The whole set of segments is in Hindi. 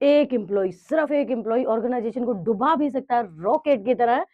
एक एम्प्लॉय, सिर्फ एक एम्प्लॉय ऑर्गेनाइजेशन को डुबा भी सकता है, रॉकेट की तरह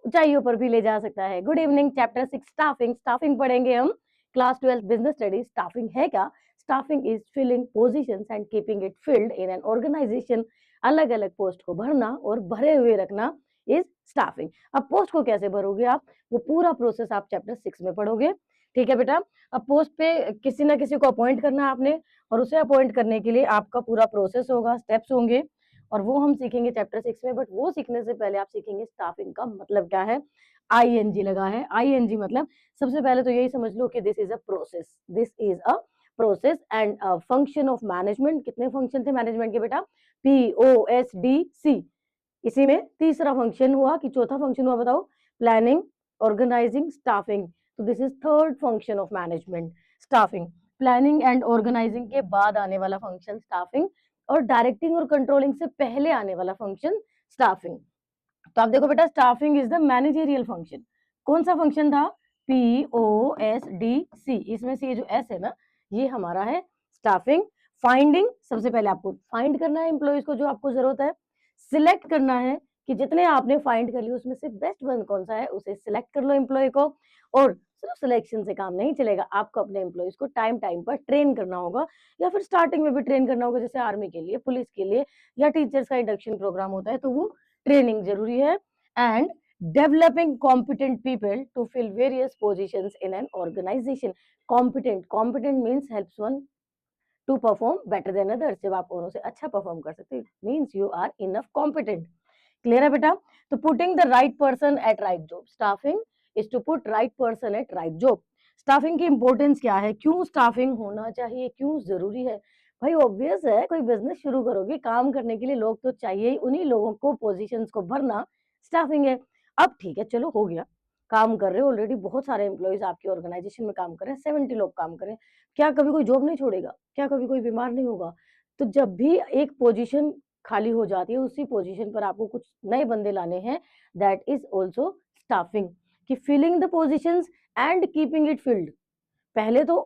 ऊंचाइयों पर भी ले जा सकता है। Good evening, chapter 6 staffing. Staffing पढ़ेंगे हम, क्लास 12 बिजनेस स्टडीज। स्टाफिंग है क्या? Staffing is filling positions and keeping it filled in an organisation. अलग अलग पोस्ट को भरना और भरे हुए रखना इज स्टाफिंग। अब पोस्ट को कैसे भरोगे आप, वो पूरा प्रोसेस आप चैप्टर 6 में पढ़ोगे। ठीक है बेटा। अब पोस्ट पे किसी ना किसी को अपॉइंट करना है आपने, और उसे अपॉइंट करने के लिए आपका पूरा प्रोसेस होगा, स्टेप्स होंगे, और वो हम सीखेंगे चैप्टर 6 में। बट वो सीखने से पहले आप सीखेंगे स्टाफिंग का मतलब क्या है। आईएनजी लगा है। आईएनजी मतलब सबसे पहले तो यही समझ लो कि this is a process, this is a process and function of management. कितने फंक्शन थे मैनेजमेंट के बेटा? POSDC। इसी में तीसरा फंक्शन हुआ कि चौथा फंक्शन हुआ, बताओ? Planning, organising, staffing. तो this is third function of management, staffing. Planning and organising के बाद आने वाला फंक्शन स्टाफिंग, और डायरेक्टिंग और कंट्रोलिंग से पहले आने वाला फंक्शन स्टाफिंग। तो आप देखो बेटा, staffing is the managerial function. कौन सा फंक्शन था? POSDC। इसमें से ये जो S है ना, ये हमारा है स्टाफिंग। फाइंडिंग, सबसे पहले आपको फाइंड करना है एम्प्लॉयज को जो आपको जरूरत है। सिलेक्ट करना है कि जितने आपने फाइंड कर लिए उसमें से बेस्ट वन कौन सा है, उसे सिलेक्ट कर लो एम्प्लॉय को। और सिर्फ सिलेक्शन से काम नहीं चलेगा, आपको अपने एम्प्लॉयज को टाइम टाइम पर ट्रेन करना होगा, या फिर स्टार्टिंग में भी ट्रेन करना होगा, जैसे आर्मी के लिए, पुलिस के लिए, या टीचर्स का इंडक्शन प्रोग्राम होता है, तो वो ट्रेनिंग जरूरी है। And developing competent people to fill various positions in an organization. Competent means helps one to perform better than others. जब आप औरों से अच्छा परफॉर्म कर सकते हो, means you are enough competent. Clear है बेटा? तो putting the right person at right job. Staffing is to put right person at right job. Staffing की इंपॉर्टेंस क्या है, क्यों स्टाफिंग होना चाहिए, क्यों जरूरी है? भाई ऑब्वियस है, कोई बिजनेस शुरू करोगे, काम करने के लिए लोग तो चाहिए ही, उन्हीं लोगों को पोजीशंस को भरना स्टाफिंग है। अब ठीक है, चलो हो गया, काम कर रहे हो ऑलरेडी, बहुत सारे एम्प्लॉयज आपकी ऑर्गेनाइजेशन में काम कर रहे हैं, 70 लोग काम कर रहे हैं, क्या कभी कोई जॉब नहीं छोड़ेगा? क्या कभी कोई बीमार नहीं होगा? तो जब भी एक पोजीशन खाली हो जाती है, उसी पोजीशन पर आपको कुछ नए बंदे लाने हैं, दैट इज ऑल्सो स्टाफिंग। कि filling the positions and keeping it filled. पहले तो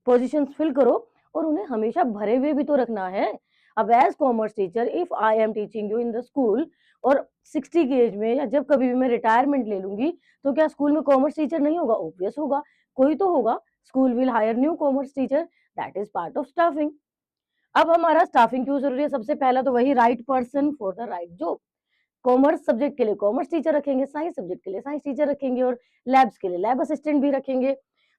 पोजीशंस फिल करो, और उन्हें हमेशा भरे हुए भी तो रखना है। अब as commerce teacher, if I am teaching you in the school, और 60 की एज में, या जब कभी भी मैं रिटायरमेंट ले लूंगी, तो क्या स्कूल में कॉमर्स टीचर नहीं होगा? ऑब्वियस होगा, कोई तो होगा। School will hire new commerce teacher, that is part of staffing. अब हमारा स्टाफिंग क्यों जरूरी है? सबसे पहला तो वही, right person for the right job. Commerce subject के लिए कॉमर्स टीचर रखेंगे, साइंस सब्जेक्ट के लिए साइंस टीचर रखेंगे, और लैब्स के लिए लैब असिस्टेंट भी रखेंगे।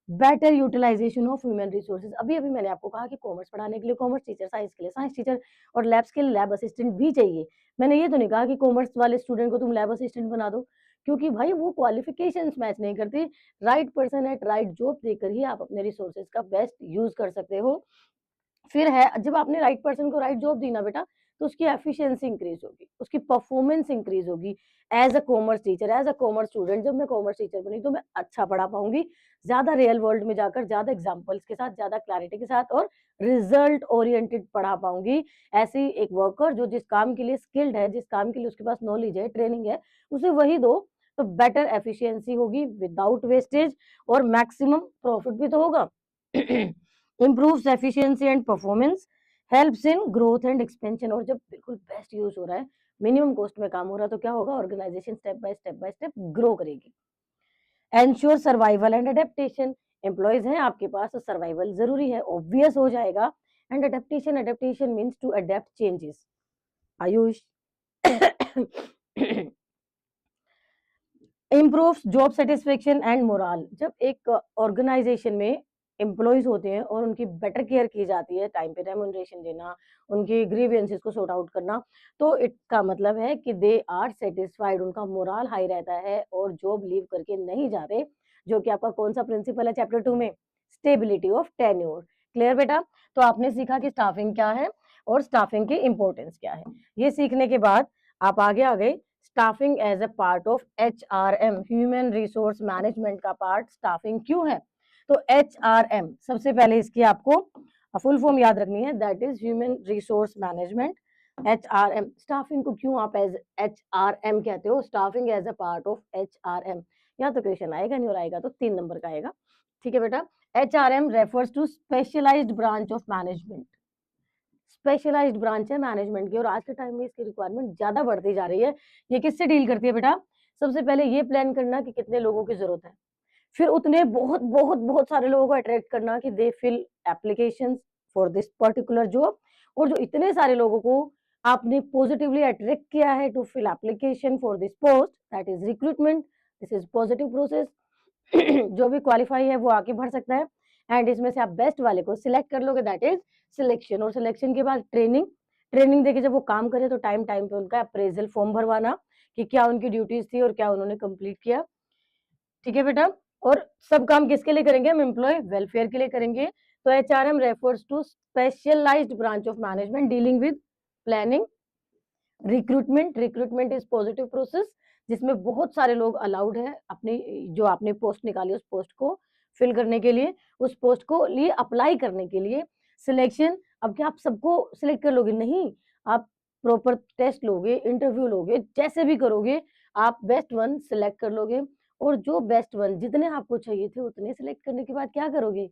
Better utilisation of human resources. अभी अभी मैंने आपको कहा कि कॉमर्स पढ़ाने के लिए कॉमर्स टीचर, साइंस के लिए साइंस टीचर, और लैब्स के लिए लैब असिस्टेंट भी चाहिए। मैंने ये तो नहीं कहा कि कॉमर्स वाले स्टूडेंट को तुम लैब असिस्टेंट बना दो, क्योंकि भाई वो क्वालिफिकेशन मैच नहीं करती। Right person at right job देकर ही आप अपने रिसोर्सेज का बेस्ट यूज कर सकते हो। फिर है, जब आपने राइट पर्सन को राइट जॉब दी ना बेटा, तो उसकी एफिशिएंसी इंक्रीज होगी, उसकी परफॉर्मेंस इंक्रीज होगी। As a commerce teacher, as a commerce student, जब मैं कॉमर्स टीचर बनी तो मैं अच्छा पढ़ा पाऊंगी, ज्यादा रियल वर्ल्ड में जाकर, ज्यादा एग्जांपल्स के साथ, ज्यादा क्लैरिटी के साथ, और रिजल्ट ओरिएंटेड पढ़ा पाऊंगी। ऐसी एक वर्कर जो जिस काम के लिए स्किल्ड है, जिस काम के लिए उसके पास नॉलेज है, ट्रेनिंग है, उसे वही दो, तो बेटर एफिशिएंसी होगी विदाउट वेस्टेज, और मैक्सिमम प्रॉफिट भी तो होगा। improves efficiency and performance, helps in growth and expansion। और जब बिल्कुल बेस्ट यूज हो रहा है, मिनिमम कॉस्ट में काम हो रहा है, तो क्या होगा? Organisation step by step grow करेगी। Ensure survival and adaptation. Employees हैं आपके पास, तो सर्वाइवल जरूरी है, ऑब्वियस हो जाएगा। And adaptation, adaptation means to adapt changes. आयुष improve job satisfaction and morale. जब एक ऑर्गेनाइजेशन में एम्प्लॉयज होते हैं और उनकी बेटर केयर की जाती है, टाइम पे रेम्यूनरेशन देना, उनकी ग्रीवियंसेस को सॉर्ट आउट करना, तो इसका मतलब है कि दे आर सेटिस्फाइड, उनका मोरल हाई रहता है, और जॉब लीव करके नहीं जाते, जो कि आपका कौन सा प्रिंसिपल है चैप्टर 2 में? Stability of tenure. क्लियर बेटा? तो आपने सीखा कि स्टाफिंग क्या है और स्टाफिंग की इंपॉर्टेंस क्या है। ये सीखने के बाद आप आगे आ गए। Staffing as a part of HRM, human resource management का पार्ट स्टाफिंग क्यों है? तो HRM, सबसे पहले इसकी आपको फुल फॉर्म याद रखनी है, that is human resource management. HRM, staffing को क्यों आप एज HRM कहते हो? Staffing as a part of HRM। या तो क्वेश्चन आएगा, नहीं और आएगा तो 3 नंबर का आएगा। ठीक है बेटा? HRM refers to specialised branch of management. Specialised branch है मैनेजमेंट की और आज के टाइम में इसकी रिक्वायरमेंट ज्यादा बढ़ती जा रही है। ये किससे डील करती है बेटा? सबसे पहले ये प्लान करना कि कितने लोगों की जरूरत है, फिर उतने बहुत बहुत बहुत सारे लोगों को अट्रैक्ट करना कि they fill applications for this particular job, और जो इतने सारे लोगों को आपने पॉजिटिवली अट्रैक्ट किया है to fill application for this post, that is recruitment. This is positive process. जो भी क्वालिफाई है वो आगे बढ़ सकता है, एंड इसमें से आप बेस्ट वाले को सिलेक्ट कर लोगे, दैट इज सिलेक्शन। और सिलेक्शन के बाद ट्रेनिंग, ट्रेनिंग देके जब वो काम करे तो टाइम टाइम पे उनका अप्रेजल फॉर्म भरवाना कि क्या उनकी ड्यूटीज थी और क्या उन्होंने कंप्लीट किया। ठीक है बेटा? और सब काम किसके लिए करेंगे? हम एम्प्लॉय वेलफेयर के लिए करेंगे। तो HRM refers to specialised branch of management dealing with planning, recruitment. Recruitment is positive process जिसमें बहुत सारे लोग अलाउड है अपनी जो आपने पोस्ट निकाली उस पोस्ट को फिल करने के लिए, उस पोस्ट को लिए अप्लाई करने के लिए। सिलेक्शन, अब क्या आप सबको सिलेक्ट कर लोगे? नहीं, आप प्रॉपर टेस्ट लोगे, इंटरव्यू लोगे, जैसे भी करोगे आप बेस्ट वन सिलेक्ट कर लोगे। और जो बेस्ट वन जितने आपको चाहिए थे उतने सिलेक्ट करने के बाद क्या करोगे?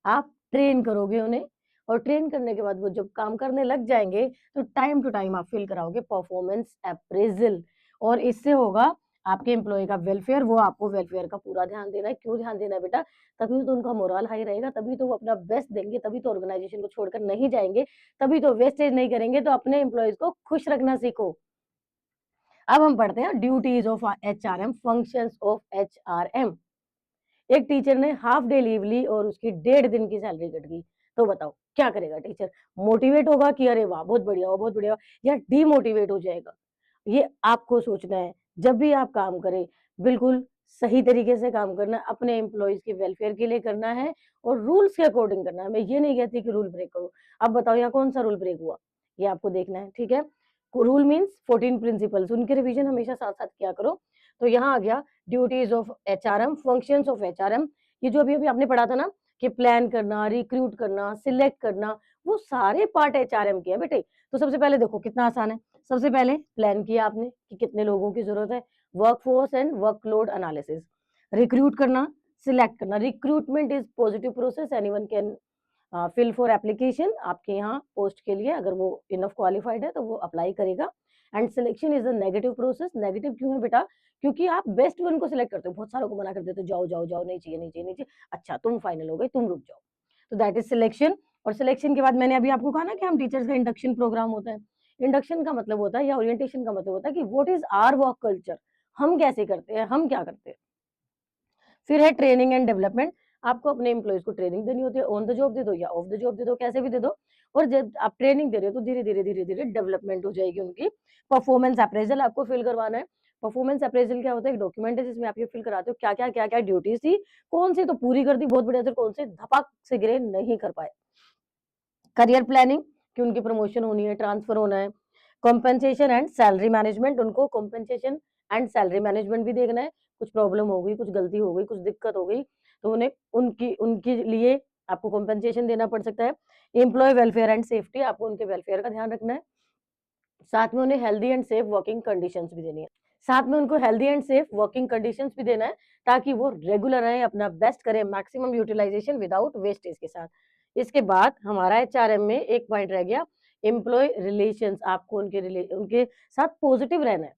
आप ट्रेन करोगे उन्हें, और ट्रेन करने के बाद वो जब काम करने लग जाएंगे तो टाइम टू टाइम आप फिल कराओगे परफॉर्मेंस अप्रेजल, और इससे होगा आपके एम्प्लॉय का वेलफेयर। वो आपको वेलफेयर का पूरा ध्यान देना है। क्यों ध्यान देना है बेटा? तभी तो उनका मोरल हाई रहेगा, तभी तो वो अपना बेस्ट देंगे, तभी तो ऑर्गेनाइजेशन को छोड़कर नहीं जाएंगे, तभी तो वेस्टेज नहीं करेंगे। तो अपने एम्प्लॉयज को खुश रखना सीखो। अब हम पढ़ते हैं duties of HRM, functions of HRM. एक टीचर ने हाफ डे लीव ली और उसकी 1.5 दिन की सैलरी कट गई, तो बताओ क्या करेगा टीचर? मोटिवेट होगा कि अरे वाह बहुत बढ़िया हो बहुत बढ़िया हो, या डीमोटिवेट हो जाएगा? ये आपको सोचना है। जब भी आप काम करें बिल्कुल सही तरीके से काम करना है, अपने एम्प्लॉयज के वेलफेयर के लिए करना है और रूल्स के अकॉर्डिंग करना है। मैं ये नहीं कहती कि रूल ब्रेक करो। अब बताओ यहाँ कौन सा रूल ब्रेक हुआ, ये आपको देखना है। ठीक है? रूल मीन्स 14 प्रिंसिपल्स, उनके रिवीजन हमेशा साथ साथ किया करो। तो यहाँ आ गया duties of HRM, functions of HRM. ये जो अभी अभी आपने पढ़ा था ना कि प्लान करना, रिक्रूट करना, सिलेक्ट करना, वो सारे पार्ट एचआरएम के हैं बेटे। तो सबसे पहले देखो कितना आसान है। सबसे पहले प्लान किया आपने कि कितने लोगों की जरूरत है, workforce and workload analysis. Recruit करना, सिलेक्ट करना, recruitment is positive process, anyone can fill for application. आपके यहाँ पोस्ट के लिए अगर वो इनफ क्वालिफाइड है तो वो अप्लाई करेगा। And selection is a negative process. Negative क्यों है बेटा? क्योंकि आप बेस्ट वन को सिलेक्ट करते हो, बहुत सारों को मना कर देते हो, जाओ जाओ जाओ, नहीं चाहिए नहीं चाहिए नहीं चाहिए, अच्छा तुम फाइनल हो गए, तुम रुक जाओ। तो दैट इज सिलेक्शन। और सिलेक्शन के बाद मैंने अभी आपको कहा ना कि हम टीचर्स का इंडक्शन प्रोग्राम होता है। इंडक्शन का मतलब होता है या ओरिएंटेशन का मतलब होता है कि what is our work culture, हम कैसे करते हैं, हम क्या करते हैं। फिर है ट्रेनिंग एंड डेवलपमेंट। आपको अपने एम्प्लॉयज को ट्रेनिंग देनी होती है, ऑन द जॉब दे दो या ऑफ द जॉब दे दो, कैसे भी दे दो। और जब आप ट्रेनिंग दे रहे हो तो धीरे धीरे धीरे धीरे डेवलपमेंट हो जाएगी उनकी। परफॉर्मेंस अप्रेजल आपको फिल करवाना है। परफॉर्मेंस अप्रेजल क्या होता है? एक डॉक्यूमेंट है जिसमें आप ये फिल कराते हो क्या क्या ड्यूटीज थी, कौन सी तो पूरी कर दी बहुत बढ़िया से, कौन से धपाक से गिरे नहीं कर पाए। करियर प्लानिंग कि उनकी प्रमोशन होनी है, ट्रांसफर होना है। कॉम्पेंसेशन एंड सैलरी मैनेजमेंट, उनको कॉम्पेंसेशन एंड सैलरी मैनेजमेंट भी देखना है। कुछ प्रॉब्लम हो गई, कुछ गलती हो गई, कुछ दिक्कत हो गई तो उन्हें उनकी उनके लिए आपको कॉम्पेंसेशन देना पड़ सकता है। एम्प्लॉय वेलफेयर एंड सेफ्टी, आपको उनके वेलफेयर का ध्यान रखना है। साथ में उन्हें healthy and safe working conditions भी देनी है। साथ में उनको healthy and safe working conditions भी देना है ताकि वो रेगुलर रहे, अपना बेस्ट करें, मैक्सिमम यूटिलाइजेशन विदाउट वेस्टेज के साथ। इसके बाद हमारा एचआरएम में एक पॉइंट रह गया, एम्प्लॉय रिलेशंस। आपको उनके साथ पॉजिटिव रहना है,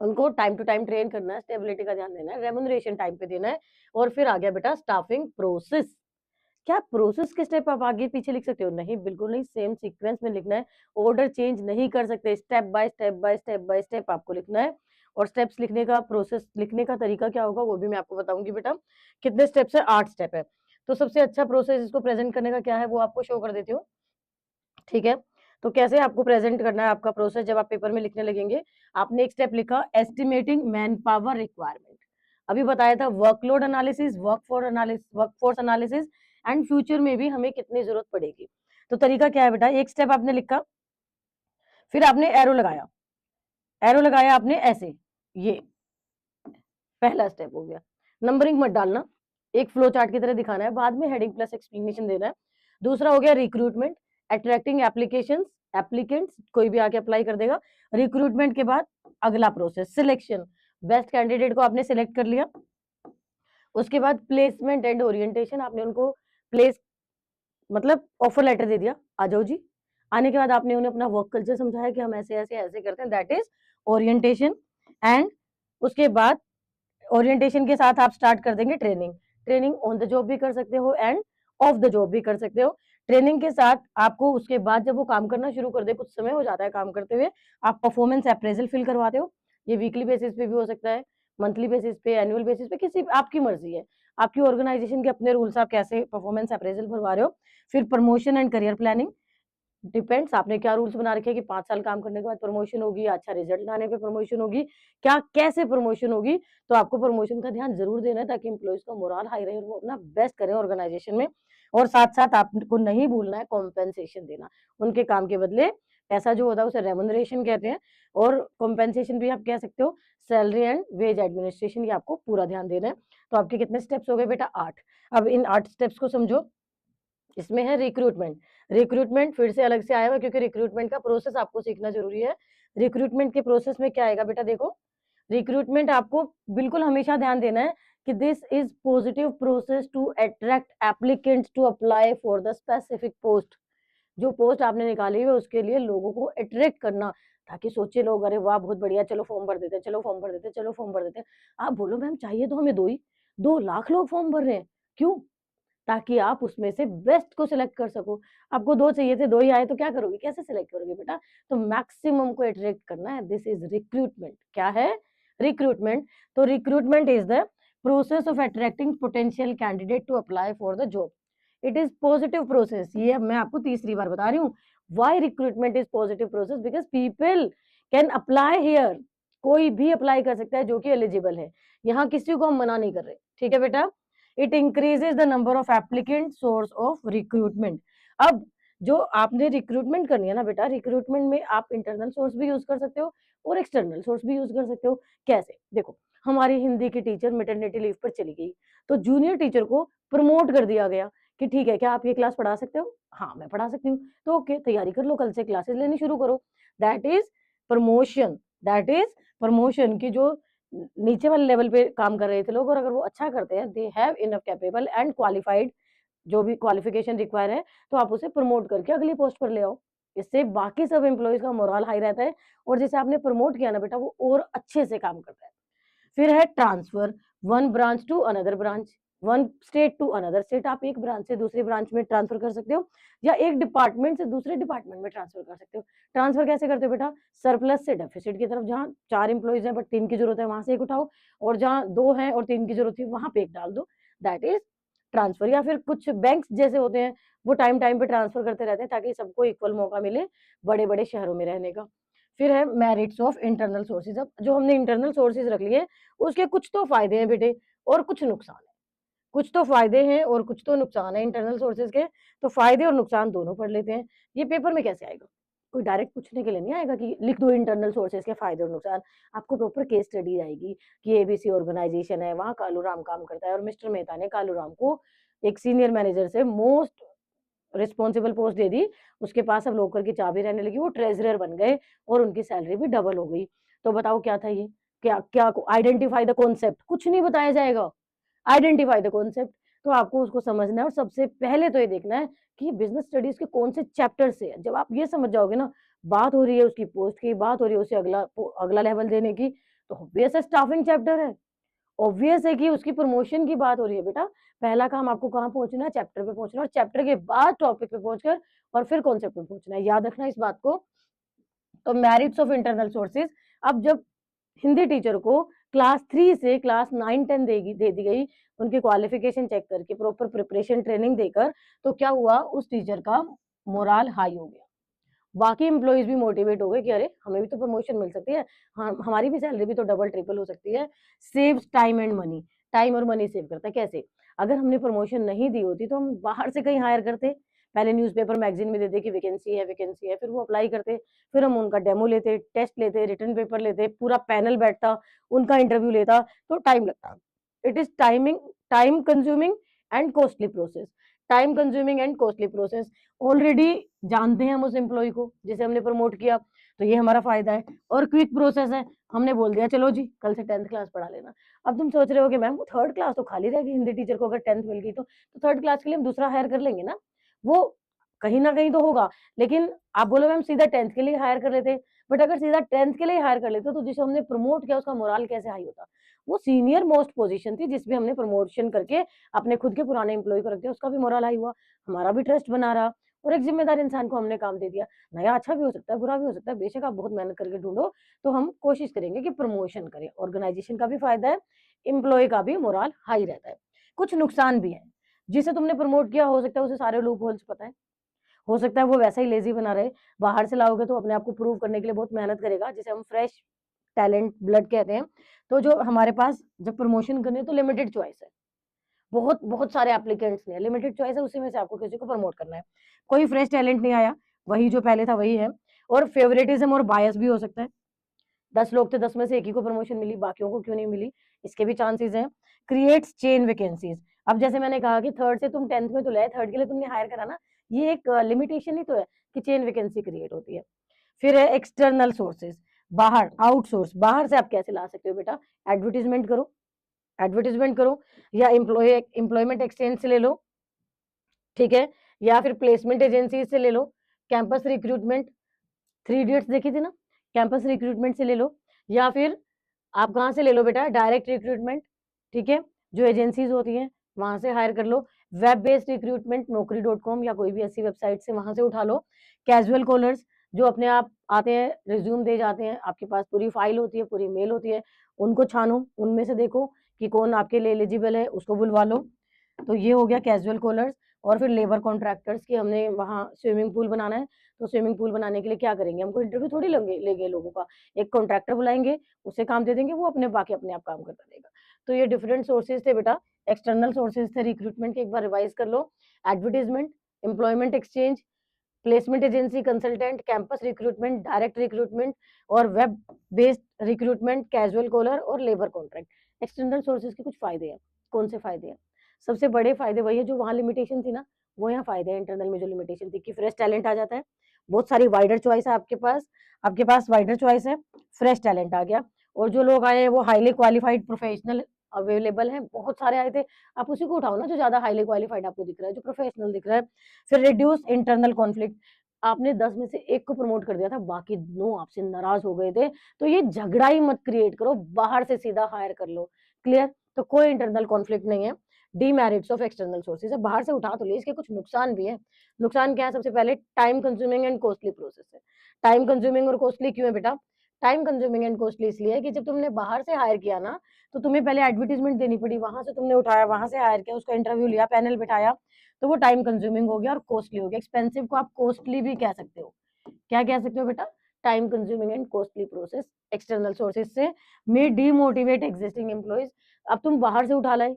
उनको टाइम टू टाइम ट्रेन करना है, स्टेबिलिटी का ध्यान देना है, रेम्यूनरेशन टाइम पे देना है। और फिर आ गया बेटा स्टाफिंग प्रोसेस। क्या प्रोसेस के स्टेप आप आगे पीछे लिख सकते हो? नहीं, बिल्कुल नहीं, सेम सीक्वेंस में लिखना है। ऑर्डर चेंज नहीं कर सकते, step by step by step by step आपको लिखना है। और स्टेप्स लिखने का, प्रोसेस लिखने का तरीका क्या होगा वो भी मैं आपको बताऊंगी बेटा। कितने स्टेप्स है? 8 स्टेप है। तो सबसे अच्छा प्रोसेस इसको प्रेजेंट करने का क्या है वो आपको शो कर देती हूँ। ठीक है? तो कैसे आपको प्रेजेंट करना है आपका प्रोसेस जब आप पेपर में लिखने लगेंगे। आपने एक स्टेप लिखा एस्टिमेटिंग मैन पावर रिक्वायरमेंट, अभी बताया था workload analysis, workforce analysis and future में भी हमें कितनी जरूरत पड़ेगी। तो तरीका क्या है बेटा? एक स्टेप आपने लिखा, फिर आपने एरो लगाया, एरो लगाया आपने ऐसे, ये पहला स्टेप हो गया। नंबरिंग मत डालना, एक फ्लो चार्ट की तरह दिखाना है, बाद में हेडिंग प्लस एक्सप्लेनेशन देना है। दूसरा हो गया रिक्रूटमेंट, अट्रैक्टिंग एप्लीकेशंस, एप्लीकेंट्स कोई भी आके अप्लाई कर देगा। रिक्रूटमेंट के बाद अगला प्रोसेस सिलेक्शन, बेस्ट कैंडिडेट को आपने सिलेक्ट कर लिया। उसके बाद प्लेसमेंट एंड ओरिएंटेशन, आपने उनको प्लेस मतलब ऑफर लेटर दे दिया, आ जाओ जी आने के बाद आपने उन्हें अपना वर्क कल्चर समझाया कि हम ऐसे ऐसे ऐसे करते हैं, दैट इज ओरिएंटेशन। एंड उसके बाद ओरिएंटेशन के साथ आप स्टार्ट कर देंगे training. Training on the job भी कर सकते हो एंड ऑफ द जॉब भी कर सकते हो। ट्रेनिंग के साथ आपको उसके बाद जब वो काम करना शुरू कर दे, कुछ समय हो जाता है काम करते हुए, आप परफॉर्मेंस अप्रेजल फिल करवाते हो। ये वीकली बेसिस पे भी हो सकता है, मंथली बेसिस पे, एनुअल बेसिस पे, किसी आपकी मर्जी है, आपकी ऑर्गेनाइजेशन के अपने रूल्स, आप कैसे परफॉर्मेंस अप्रेजल भरवा रहे हो। फिर promotion and career planning, depends आपने क्या रूल्स बना रखे हैं कि 5 साल काम करने के बाद प्रमोशन होगी, अच्छा रिजल्ट लाने पे प्रमोशन होगी, क्या कैसे प्रमोशन होगी। तो आपको प्रमोशन का ध्यान जरूर देना है ताकि एम्प्लॉइज का मोरल हाई रहे और वो अपना बेस्ट करें ऑर्गेनाइजेशन में। और साथ साथ आपको नहीं भूलना है कॉम्पेंसेशन देना, उनके काम के बदले पैसा जो होता है उसे रेमुनरेशन कहते हैं, और कॉम्पेंसेशन भी आप कह सकते हो सैलरी एंड वेज एडमिनिस्ट्रेशन, ये आपको पूरा ध्यान देना है। तो आपके कितने स्टेप्स हो गए बेटा? 8। अब इन 8 स्टेप्स को समझो। इसमें है रिक्रूटमेंट। रिक्रूटमेंट फिर से अलग से आएगा क्योंकि रिक्रूटमेंट का प्रोसेस आपको सीखना जरूरी है। रिक्रूटमेंट के प्रोसेस में क्या आएगा बेटा? देखो, रिक्रूटमेंट आपको बिल्कुल हमेशा ध्यान देना है कि this is positive process to attract applicants to apply for the specific post. जो पोस्ट आपने निकाली है उसके लिए लोगों को अट्रैक्ट करना, ताकि सोचे लोग अरे वाह बहुत बढ़िया, चलो फॉर्म भर देते हैं, चलो फॉर्म भर देते हैं, चलो फॉर्म भर देते हैं। आप बोलो मैम चाहिए तो हमें 2 लाख लोग फॉर्म भर रहे हैं, क्यों? ताकि आप उसमें से बेस्ट को सिलेक्ट कर सको। आपको 2 चाहिए थे, 2 ही आए तो क्या करोगे? कैसे सिलेक्ट करोगे बेटा? तो मैक्सिमम को अट्रैक्ट करना है, दिस इज रिक्रूटमेंट। क्या है? रिक्रूटमेंट। तो recruitment is the process of attracting potential candidate to apply for the job. It is positive process. ये अब मैं आपको तीसरी बार बता रही हूँ। Why recruitment is positive process? Because people can apply here. कोई भी अप्लाई कर सकता है जो कि एलिजिबल है। यहाँ किसी को हम मना नहीं कर रहे, ठीक है बेटा? It increases the number of applicant, source of recruitment. अब जो आपने रिक्रूटमेंट करनी है ना बेटा, रिक्रूटमेंट में आप इंटरनल सोर्स भी यूज कर सकते हो और एक्सटर्नल सोर्स भी यूज कर सकते हो। कैसे? देखो, हमारी हिंदी की टीचर मैटरनिटी लीव पर चली गई, तो जूनियर टीचर को प्रमोट कर दिया गया कि ठीक है, क्या आप ये क्लास पढ़ा सकते हो? हाँ मैं पढ़ा सकती हूँ। तो ओके, तैयारी कर लो, कल से क्लासेस लेनी शुरू करो। That is promotion. That is promotion की जो नीचे वाले लेवल पे काम कर रहे थे लोग, और अगर वो अच्छा करते हैं, they have enough capable and qualified, जो भी क्वालिफिकेशन रिक्वायर है, तो आप उसे प्रमोट करके अगली पोस्ट पर ले आओ। इससे बाकी सब एम्प्लॉइज का मोरल हाई रहता है, और जैसे आपने प्रमोट किया ना बेटा, वो और अच्छे से काम करता है। फिर है transfer, one branch to another branch, one state to another state. आप एक ब्रांच से दूसरी ब्रांच में ट्रांसफर कर सकते हो, या एक डिपार्टमेंट से दूसरे डिपार्टमेंट में ट्रांसफर कर सकते हो। ट्रांसफर कैसे करते हो बेटा? सरप्लस से डेफिसिट की तरफ, जहां 4 एम्प्लॉइज है बट 3 की जरूरत है, वहां से एक उठाओ, और जहां 2 है और 3 की जरूरत है, वहां पे एक डाल दो। That is transfer. या फिर कुछ बैंक्स जैसे होते हैं, वो टाइम टाइम पे ट्रांसफर करते रहते हैं ताकि सबको इक्वल मौका मिले बड़े बड़े शहरों में रहने का। फिर है मेरिट्स ऑफ इंटरनल सोर्सेज। अब जो हमने इंटरनल सोर्सेज रख लिए, उसके कुछ तो फायदे हैं बेटे और कुछ नुकसान है। कुछ तो फायदे हैं और कुछ तो नुकसान है इंटरनल सोर्सेज के। तो फायदे और नुकसान दोनों पढ़ लेते हैं। ये पेपर में कैसे आएगा? कोई डायरेक्ट पूछने के लिए नहीं आएगा कि लिख दो इंटरनल सोर्सेज के फायदे और नुकसान। आपको प्रॉपर केस स्टडी आएगी कि एबीसी ऑर्गेनाइजेशन है, वहां कालू राम काम करता है, और मिस्टर मेहता ने कालू राम को एक सीनियर मैनेजर से मोस्ट रिस्पॉन्सिबल पोस्ट दे दी। उसके पास अब लॉकर की चाबी रहने लगी, वो ट्रेजरर बन गए और उनकी सैलरी भी डबल हो गई। तो बताओ क्या था ये? क्या क्या आइडेंटिफाई द कॉन्सेप्ट, कुछ नहीं बताया जाएगा। Identify the concept. तो आपको उसको समझना है, और सबसे पहले तो ये देखना है कि बिजनेस स्टडीज के कौन से चैप्टर से है। जब आप ये समझ जाओगे ना, बात हो रही है उसकी पोस्ट की, बात हो रही है उसे अगला अगला लेवल देने की, तो ऑब्वियस है स्टाफिंग चैप्टर है। ऑब्वियस है कि उसकी प्रमोशन की बात हो रही है बेटा। पहला काम आपको कहाँ पहुंचना है? चैप्टर पे पहुंचना, और चैप्टर के बाद टॉपिक पे पहुंचकर और फिर कॉन्सेप्ट पे पहुंचना है। याद रखना इस बात को। तो मेरिट्स ऑफ इंटरनल सोर्सेज। अब जब हिंदी टीचर को क्लास 3 से क्लास 9-10 दे दी गई, उनकी क्वालिफिकेशन चेक करके प्रॉपर प्रिपरेशन ट्रेनिंग देकर, तो क्या हुआ? उस टीचर का मोरल हाई हो गया। बाकी एम्प्लॉइज भी मोटिवेट हो गए कि अरे हमें भी तो प्रमोशन मिल सकती है, हमारी भी सैलरी भी तो डबल ट्रिपल हो सकती है। Saves time and money. Time और मनी सेव करता है। कैसे? अगर हमने प्रमोशन नहीं दी होती तो हम बाहर से कहीं हायर करते, पहले न्यूज़पेपर मैगजीन में देते कि वैकेंसी है, फिर वो अप्लाई करते, फिर हम उनका डेमो लेते, टेस्ट लेते, रिटर्न पेपर लेते, पूरा पैनल बैठता, उनका इंटरव्यू लेता, तो टाइम लगता। It is time consuming and costly process. Time consuming and costly process. Already जानते हैं हम उस एम्प्लॉय को जिसे हमने प्रमोट किया, तो ये हमारा फायदा है। और क्विक प्रोसेस है, हमने बोल दिया चलो जी कल से 10th क्लास पढ़ा लेना। अब तुम सोच रहे हो कि मैम वो 3rd क्लास तो खाली रहेगी, हिंदी टीचर को अगर 10th मिल गई तो 3rd क्लास के लिए हम दूसरा हायर कर लेंगे ना। वो कहीं ना कहीं तो होगा, लेकिन आप बोलो मैम सीधा 10th के लिए हायर कर लेते, बट अगर सीधा 10th के लिए हायर कर लेते तो जिसे हमने प्रमोट किया उसका मोरल कैसे हाई होता। वो सीनियर मोस्ट पोजीशन थी जिसमें हमने प्रमोशन करके अपने खुद के पुराने एम्प्लॉय को रख दिया, उसका भी मोरल हाई हुआ, हमारा भी ट्रस्ट बना रहा, और एक जिम्मेदार इंसान को हमने काम दे दिया। नया अच्छा भी हो सकता है, बुरा भी हो सकता है, बेशक आप बहुत मेहनत करके ढूंढो, तो हम कोशिश करेंगे कि प्रमोशन करें, ऑर्गेनाइजेशन का भी फायदा है, एम्प्लॉय का भी मोरल हाई रहता है। कुछ नुकसान भी है, जिसे तुमने प्रमोट किया हो सकता है उसे सारे लूप होल्स पता है, हो सकता है वो वैसा ही लेजी बना रहे, बाहर से लाओगे तो अपने आप को प्रूव करने के लिए बहुत मेहनत करेगा, जिसे हम फ्रेश टैलेंट ब्लड कहते हैं। तो जो हमारे पास जब प्रमोशन करने तो लिमिटेड चॉइस है, बहुत बहुत सारे एप्लीकेंट्स नहीं है, लिमिटेड चॉइस है, उसी में से आपको किसी को प्रमोट करना है। कोई फ्रेश टैलेंट नहीं आया, वही जो पहले था वही है, और फेवरेटिज्म और बायस भी हो सकता है, 10 लोग थे, 10 में से एक ही को प्रमोशन मिली, बाकियों को क्यों नहीं मिली, इसके भी चांसेस हैं। क्रिएट्स चेन वैकेंसीज, अब जैसे मैंने कहा कि थर्ड से तुम 10th में तो ले, थर्ड के लिए तुमने हायर करा ना, ये एक लिमिटेशन ही तो है कि चेन वैकेंसी क्रिएट होती है। फिर है एक्सटर्नल सोर्सेज, बाहर आउटसोर्स, बाहर से आप कैसे ला सकते हो बेटा, एडवर्टीजमेंट करो, एडवर्टीजमेंट करो, या एम्प्लॉयमेंट एक्सचेंज से ले लो, ठीक है, या फिर प्लेसमेंट एजेंसी से ले लो, कैंपस रिक्रूटमेंट, 3 इडियट्स देखी थी ना, कैंपस रिक्रूटमेंट से ले लो, या फिर आप कहाँ से ले लो बेटा, डायरेक्ट रिक्रूटमेंट, ठीक है, जो एजेंसीज होती हैं वहां से हायर कर लो, वेब बेस्ड रिक्रूटमेंट naukri.com या कोई भी ऐसी वेबसाइट से वहां से उठा लो, कैजुअल कॉलर्स जो अपने आप आते हैं, रिज्यूम दे जाते हैं, आपके पास पूरी फाइल होती है, पूरी मेल होती है, उनको छानो, उनमें से देखो कि कौन आपके लिए एलिजिबल है, उसको बुलवा लो। तो ये हो गया कैजुअल कॉलर्स। और फिर लेबर कॉन्ट्रैक्टर्स की हमने वहाँ स्विमिंग पूल बनाना है, तो स्विमिंग पूल बनाने के लिए क्या करेंगे, हमको इंटरव्यू थोड़ी लेंगे लोगों का, एक कॉन्ट्रैक्टर बुलाएंगे, उसे काम दे देंगे, वो अपने बाकी अपने आप काम करता रहेगा। तो ये डिफरेंट सोर्सेज थे बेटा, एक्सटर्नल सोर्सेज थे रिक्रूटमेंट के, एक बार रिवाइज कर लो, advertisement, employment exchange, placement agency, consultant, campus recruitment, direct recruitment, और web based recruitment, casual caller और लेबर कॉन्ट्रैक्ट। एक्सटर्नल सोर्सेज के कुछ फायदे हैं, कौन से फायदे हैं, सबसे बड़े फायदे वही है जो वहां लिमिटेशन थी ना, वो यहाँ फायदे हैं। इंटरनल में जो लिमिटेशन थी कि फ्रेश टैलेंट आ जाता है, बहुत सारी वाइडर चॉइस है आपके पास वाइडर चॉइस है, फ्रेश टैलेंट आ गया, और जो लोग आए हैं वो हाईली क्वालिफाइड प्रोफेशनल अवेलेबल हैं, बहुत सारे आए थे, आप उसी को उठाओ ना जो ज्यादा हाईली क्वालिफाइड आपको दिख रहा है, जो प्रोफेशनल दिख रहा है। फिर रिड्यूस इंटरनल कॉन्फ्लिक्ट, आपने 10 में से एक को प्रमोट कर दिया था, बाकी 9 आपसे नाराज हो गए थे, तो ये झगड़ा ही मत क्रिएट करो, बाहर से सीधा हायर कर लो, क्लियर। तो कोई इंटरनल कॉन्फ्लिक्ट नहीं है। डीमेरिट्स ऑफ एक्सटर्नल सोर्सेज, बाहर से उठा तो ले, इसके कुछ नुकसान भी है। नुकसान क्या है, सबसे पहले time consuming and costly process है। टाइम कंज्यूमिंग और कॉस्टली क्यों है बेटा, टाइम कंज्यूमिंग एंड कॉस्टली इसलिए कि जब तुमने बाहर से हायर किया ना, तो तुम्हें पहले एडवर्टीजमेंट देनी पड़ी, वहां से तुमने उठाया, वहां से हायर किया, उसका इंटरव्यू लिया, पैनल बिठाया, तो वो टाइम कंज्यूमिंग हो गया और कॉस्टली हो गया। एक्सपेंसिव को आप कॉस्टली भी कह सकते हो, क्या कह सकते हो बेटा, time consuming and costly process external sources से मे डीमोटिवेट एग्जिस्टिंग एम्प्लॉयज। अब तुम बाहर से उठा लाए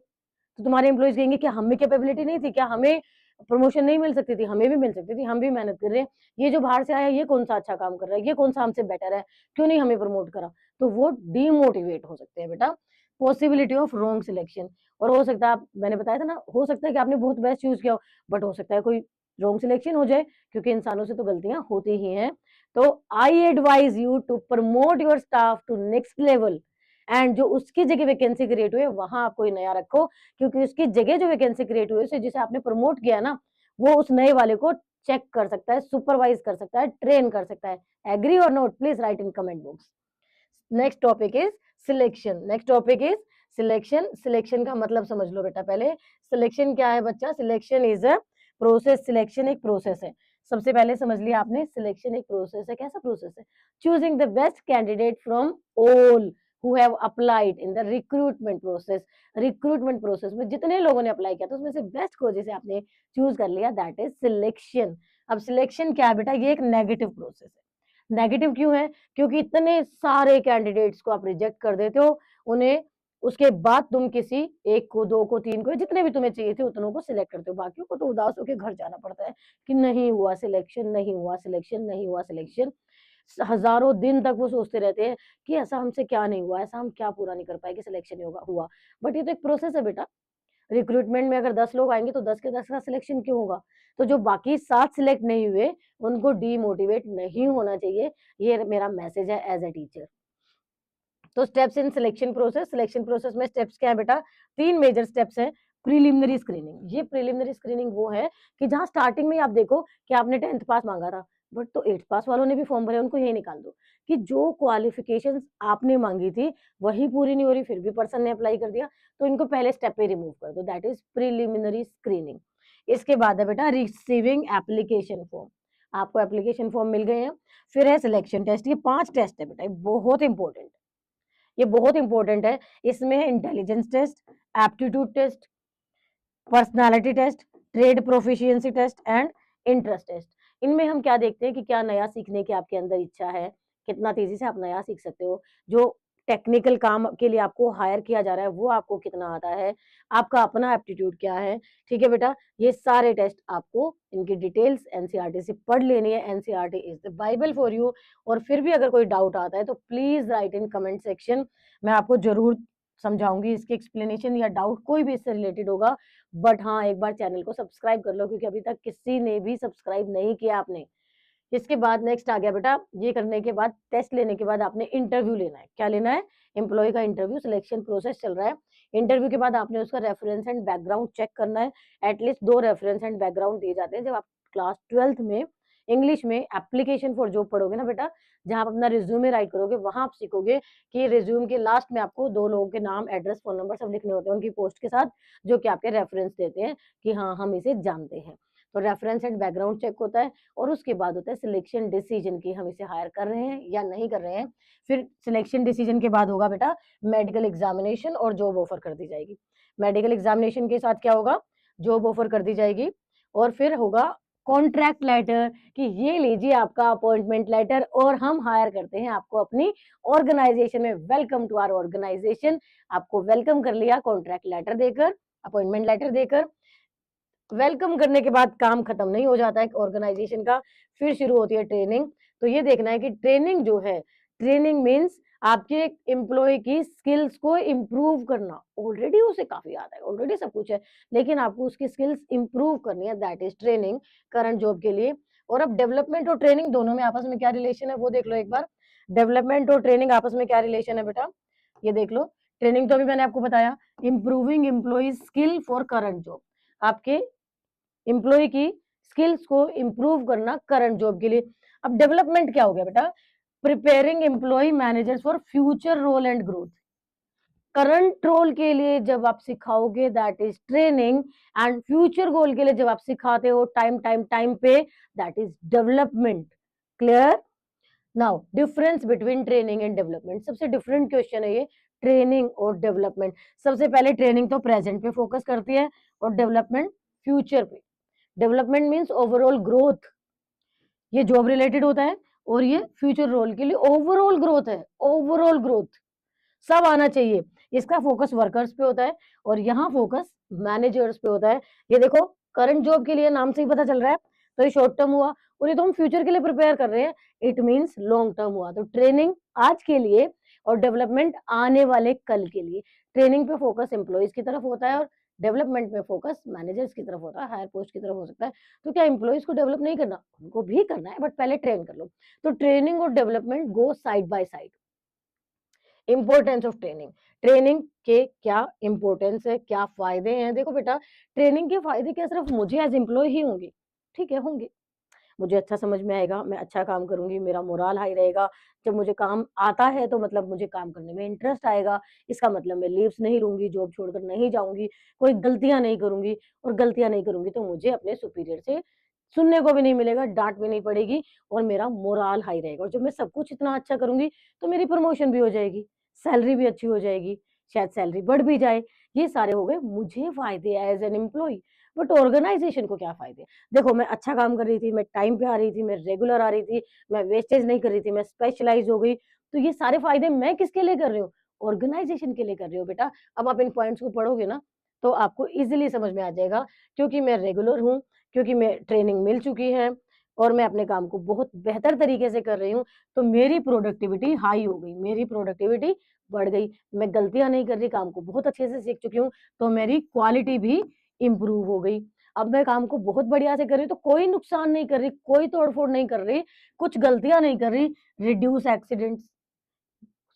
तो तुम्हारे एम्प्लॉयज कहेंगे कि हमें कैपेबिलिटी नहीं थी क्या, हमें प्रमोशन नहीं मिल सकती थी, हमें भी मिल सकती थी, हम भी मेहनत कर रहे हैं, ये जो बाहर से आया ये कौन सा अच्छा काम कर रहा है, ये कौन सा हमसे बेटर है, क्यों नहीं हमें प्रमोट करा, तो वो डीमोटिवेट हो सकते हैं बेटा। पॉसिबिलिटी ऑफ रॉन्ग सिलेक्शन, और हो सकता है मैंने बताया था ना, हो सकता है कि आपने बहुत बेस्ट चूज किया हो, बट हो सकता है कोई रॉन्ग सिलेक्शन हो जाए, क्योंकि इंसानों से तो गलतियां होती ही हैं। तो I advise you to promote your staff to next level, and जो उसकी जगह वैकेंसी क्रिएट हुई है वहां आप कोई नया रखो, क्योंकि उसकी जगह जो वैकेंसी क्रिएट हुई है जिसे आपने प्रमोट किया ना, वो उस नए वाले को चेक कर सकता है, सुपरवाइज कर सकता है, ट्रेन कर सकता है। एग्री और note, please right in comment box. Next topic is selection, next topic is selection. Selection का मतलब समझ लो बेटा पहले, सिलेक्शन क्या है बच्चा, selection is a process, selection एक प्रोसेस है। सबसे पहले समझ लिया आपने, सिलेक्शन एक प्रोसेस है, कैसा प्रोसेस है, choosing the best candidate from all who have applied in the recruitment process, recruitment process में जितने लोगों ने अप्लाई किया था उसमें से बेस्ट को जिसे आपने चूज कर लिया, दैट इज सिलेक्शन। अब सिलेक्शन क्या है बेटा, ये एक नेगेटिव प्रोसेस है। नेगेटिव क्यों है, क्योंकि इतने सारे कैंडिडेट्स को आप रिजेक्ट कर देते हो, उन्हें उसके बाद तुम किसी एक को, दो को, तीन को, जितने भी तुम्हें चाहिए थे उतनों को सिलेक्ट करते हो, बाकियों को तो उदास होकर घर जाना पड़ता है कि नहीं हुआ सिलेक्शन, नहीं हुआ सिलेक्शन, नहीं हुआ सिलेक्शन। हजारों दिन तक वो सोचते रहते हैं कि ऐसा हमसे क्या नहीं हुआ, ऐसा हम क्या पूरा नहीं कर पाए कि सिलेक्शन नहीं होगा हुआ। बट ये तो एक प्रोसेस है बेटा, रिक्रूटमेंट में अगर 10 लोग आएंगे तो 10 के 10 का सिलेक्शन क्यों होगा, तो जो बाकी 7 सिलेक्ट नहीं हुए उनको डीमोटिवेट नहीं होना चाहिए, ये मेरा मैसेज है एज ए टीचर। तो steps in selection process, selection process में स्टेप्स क्या है बेटा, 3 मेजर स्टेप्स हैं। प्रीलिमिनरी स्क्रीनिंग, ये प्रीलिमिनरी स्क्रीनिंग वो है कि जहां स्टार्टिंग में आप देखो कि आपने 10th पास मांगा था, बट तो 8th पास वालों ने भी फॉर्म भरे, उनको यही निकाल दो कि जो क्वालिफिकेशंस आपने मांगी थी वही पूरी नहीं हो रही, फिर भी पर्सन ने अप्लाई कर दिया, तो इनको पहले स्टेप पे रिमूव कर दो, दैट इज प्रीलिमिनरी स्क्रीनिंग। इसके बाद है बेटा रिसीविंग एप्लीकेशन फॉर्म, आपको एप्लीकेशन फॉर्म मिल गए हैं। फिर है सिलेक्शन टेस्ट, ये 5 टेस्ट है बेटा, ये बहुत इंपॉर्टेंट, ये बहुत इंपॉर्टेंट है। इसमें है intelligence test, aptitude test, personality test, trade proficiency test and interest test. इनमें हम क्या देखते हैं कि क्या नया सीखने की आपके अंदर इच्छा है, कितना तेजी से आप नया सीख सकते हो, जो टेक्निकल काम के लिए आपको हायर किया जा रहा है वो आपको कितना आता है, आपका अपना एप्टीट्यूड क्या है। ठीक है बेटा, ये सारे टेस्ट आपको इनकी डिटेल्स एनसीईआरटी से पढ़ लेनी है, NCERT is the Bible for you. और फिर भी अगर कोई डाउट आता है तो please right in comment section, मैं आपको जरूर समझाऊंगी इसकी एक्सप्लेनेशन, या डाउट कोई भी इससे रिलेटेड होगा। बट हाँ, एक बार चैनल को सब्सक्राइब कर लो, क्योंकि अभी तक किसी ने भी सब्सक्राइब नहीं किया आपने। इसके बाद नेक्स्ट आ गया बेटा, ये करने के बाद टेस्ट लेने के बाद आपने इंटरव्यू लेना है। क्या लेना है? एम्प्लॉय का इंटरव्यू, सिलेक्शन प्रोसेस चल रहा है। इंटरव्यू के बाद आपने उसका रेफरेंस एंड बैकग्राउंड चेक करना है। एटलीस्ट 2 रेफरेंस एंड बैकग्राउंड दिए जाते हैं जब आप क्लास 12th में इंग्लिश में एप्लीकेशन फॉर जॉब पढ़ोगे ना बेटा, जहां आप अपना रिज्यूमे राइट करोगे, वहां आप सीखोगे कि रिज्यूम के लास्ट में आपको 2 लोगों के नाम, एड्रेस, फोन नंबर सब लिखने होते हैं उनकी पोस्ट के साथ, जो कि आपके रेफरेंस देते हैं कि हाँ हम इसे जानते हैं। तो रेफरेंस एंड बैकग्राउंड चेक होता है, और उसके बाद होता है सिलेक्शन डिसीजन की हम इसे हायर कर रहे हैं या नहीं कर रहे हैं। फिर सिलेक्शन डिसीजन के बाद होगा बेटा मेडिकल एग्जामिनेशन, और जॉब ऑफर कर दी जाएगी। मेडिकल एग्जामिनेशन के साथ क्या होगा? जॉब ऑफर कर दी जाएगी। और फिर होगा कॉन्ट्रैक्ट लेटर कि ये लीजिए आपका अपॉइंटमेंट लेटर, और हम हायर करते हैं आपको अपनी ऑर्गेनाइजेशन में, वेलकम टू आवर ऑर्गेनाइजेशन। आपको वेलकम कर लिया कॉन्ट्रैक्ट लेटर देकर, अपॉइंटमेंट लेटर देकर। वेलकम करने के बाद काम खत्म नहीं हो जाता है ऑर्गेनाइजेशन का, फिर शुरू होती है ट्रेनिंग। तो ये देखना है कि ट्रेनिंग जो है, ट्रेनिंग मींस आपके एम्प्लॉय की स्किल्स को इम्प्रूव करना। ऑलरेडी उसे काफी आता है, ऑलरेडी सब कुछ है, लेकिन आपको उसकी स्किल्स इम्प्रूव करनी है, that is training current job के लिए। और अब डेवलपमेंट और ट्रेनिंग दोनों में आपस में क्या रिलेशन है वो देख लो एक बार। डेवलपमेंट और ट्रेनिंग आपस में क्या रिलेशन है बेटा, ये देख लो। ट्रेनिंग तो अभी मैंने आपको बताया, improving employee skill for current job, आपके एम्प्लॉय की स्किल्स को इम्प्रूव करना करंट जॉब के लिए। अब डेवलपमेंट क्या हो गया बेटा? Preparing employee managers for future role and growth. Current role के लिए जब आप सिखाओगे that is training, and future goal के लिए जब आप सिखाते हो टाइम पे, that is development. Clear? Now difference between training and development, सबसे डिफरेंट क्वेश्चन है ये, ट्रेनिंग और डेवलपमेंट। सबसे पहले ट्रेनिंग तो प्रेजेंट पे फोकस करती है, और डेवलपमेंट फ्यूचर पे। डेवलपमेंट मीन्स ओवरऑल ग्रोथ, ये जॉब रिलेटेड होता है, और ये फ्यूचर रोल के लिए ओवरऑल ग्रोथ है, ओवरऑल ग्रोथ सब आना चाहिए। इसका फोकस वर्कर्स पे होता है, और यहाँ फोकस मैनेजर्स पे होता है। ये देखो करंट जॉब के लिए नाम से ही पता चल रहा है, तो ये शॉर्ट टर्म हुआ, और ये तो हम फ्यूचर के लिए प्रिपेयर कर रहे हैं, इट मीन्स लॉन्ग टर्म हुआ। तो ट्रेनिंग आज के लिए और डेवलपमेंट आने वाले कल के लिए। ट्रेनिंग पे फोकस एम्प्लॉयज की तरफ होता है, और डेवलपमेंट में फोकस मैनेजर्स की तरफ होता है, हायर पोस्ट की तरफ हो सकता है। तो क्या एम्प्लॉयज को डेवलप नहीं करना? उनको भी करना है, बट पहले ट्रेन कर लो। तो ट्रेनिंग और development go side by side. Importance of training, training के क्या इंपॉर्टेंस है, क्या फायदे हैं? देखो बेटा, ट्रेनिंग के फायदे क्या सिर्फ मुझे एज एम्प्लॉय ही होंगे? ठीक है, होंगे। मुझे अच्छा समझ में आएगा, मैं अच्छा काम करूंगी, मेरा मोराल हाई रहेगा। जब मुझे काम आता है तो मतलब मुझे काम करने में इंटरेस्ट आएगा, इसका मतलब मैं लीव्स नहीं लूंगी, जॉब छोड़कर नहीं जाऊंगी, कोई गलतियां नहीं करूंगी। और गलतियां नहीं करूंगी तो मुझे अपने सुपीरियर से सुनने को भी नहीं मिलेगा, डांट भी नहीं पड़ेगी, और मेरा मोराल हाई रहेगा। और जब मैं सब कुछ इतना अच्छा करूंगी तो मेरी प्रमोशन भी हो जाएगी, सैलरी भी अच्छी हो जाएगी, शायद सैलरी बढ़ भी जाए। ये सारे हो गए मुझे फायदे as an employee. But organisation को क्या फायदे? देखो, मैं अच्छा काम कर रही थी, मैं टाइम पे आ रही थी, मैं रेगुलर आ रही थी, मैं वेस्टेज नहीं कर रही थी, मैं स्पेशलाइज हो गई। तो ये सारे फायदे मैं किसके लिए कर रही हूँ? ऑर्गेनाइजेशन के लिए कर रही हूँ बेटा। अब आप इन पॉइंट्स को पढ़ोगे ना तो आपको इजीली समझ में आ जाएगा, क्योंकि मैं रेगुलर हूँ, क्योंकि मैं ट्रेनिंग मिल चुकी है, और मैं अपने काम को बहुत बेहतर तरीके से कर रही हूँ। तो मेरी प्रोडक्टिविटी हाई हो गई, मेरी प्रोडक्टिविटी बढ़ गई, मैं गलतियां नहीं कर रही, काम को बहुत अच्छे से सीख चुकी हूँ, तो मेरी क्वालिटी भी इम्प्रूव हो गई। अब मैं काम को बहुत बढ़िया से कर रही हूँ, तो कोई नुकसान नहीं कर रही, कोई तोड़फोड़ नहीं कर रही, कुछ गलतियां नहीं कर रही, रिड्यूस एक्सीडेंट्स,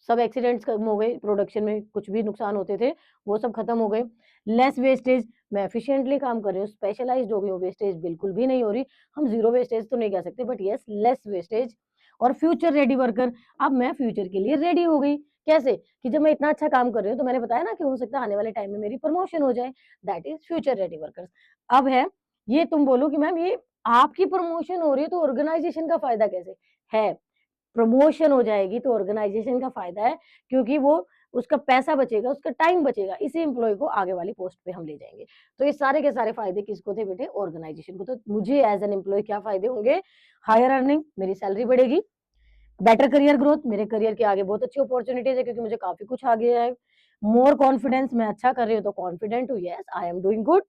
सब एक्सीडेंट्स कम हो गए, प्रोडक्शन में कुछ भी नुकसान होते थे वो सब खत्म हो गए। लेस वेस्टेज, मैं एफिशिएंटली काम कर रही हूँ, स्पेशलाइज्ड हो गई हूँ, वेस्टेज बिल्कुल भी नहीं हो रही। हम जीरो वेस्टेज तो नहीं कह सकते, बट यस लेस वेस्टेज। और फ्यूचर रेडी वर्कर, अब मैं फ्यूचर के लिए रेडी हो गई। कैसे? कि जब मैं इतना अच्छा काम कर रही हूँ तो मैंने बताया ना कि हो सकता है आने वाले टाइम में मेरी प्रमोशन हो जाए, that is future ready workers. अब है ये, तुम बोलो कि मैम ये आपकी प्रमोशन हो रही है तो ऑर्गेनाइजेशन का फायदा कैसे है? प्रमोशन हो जाएगी तो ऑर्गेनाइजेशन का फायदा है, क्योंकि वो उसका पैसा बचेगा, उसका टाइम बचेगा, इसी एम्प्लॉय को आगे वाली पोस्ट पे हम ले जाएंगे। तो ये सारे के सारे फायदे किसको थे बेटे? ऑर्गेनाइजेशन को। तो मुझे एज एन एम्प्लॉय क्या फायदे होंगे? हायर अर्निंग, मेरी सैलरी बढ़ेगी, बेटर करियर ग्रोथ, मेरे करियर के आगे बहुत अच्छी अपॉर्चुनिटीज है क्योंकि मुझे काफी कुछ आ गया है। मोर कॉन्फिडेंस, मैं अच्छा कर रही हूँ तो कॉन्फिडेंट हूँ, yes I am doing good.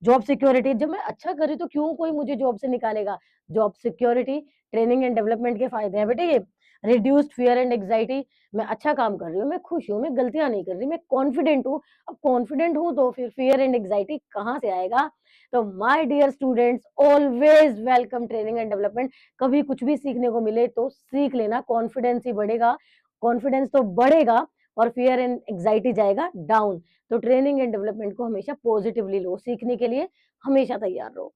Job security, जब मैं अच्छा कर रही हूँ तो क्यों कोई मुझे जॉब से निकालेगा? Job security, training and development के फायदे हैं बेटे ये। रिड्यूस्ड फियर एंड एंग्जाइटी, मैं अच्छा काम कर रही हूँ, मैं खुश हूँ, मैं गलतियां नहीं कर रही, मैं कॉन्फिडेंट हूँ। अब कॉन्फिडेंट हूँ तो फिर फियर एंड एंग्जाइटी कहाँ से आएगा? तो my dear students, always welcome training and development. कभी कुछ भी सीखने को मिले तो सीख लेना, कॉन्फिडेंस ही बढ़ेगा, कॉन्फिडेंस तो बढ़ेगा और फियर एंड एंग्जाइटी जाएगा डाउन। तो ट्रेनिंग एंड डेवलपमेंट को हमेशा पॉजिटिवली लो, सीखने के लिए हमेशा तैयार रहो।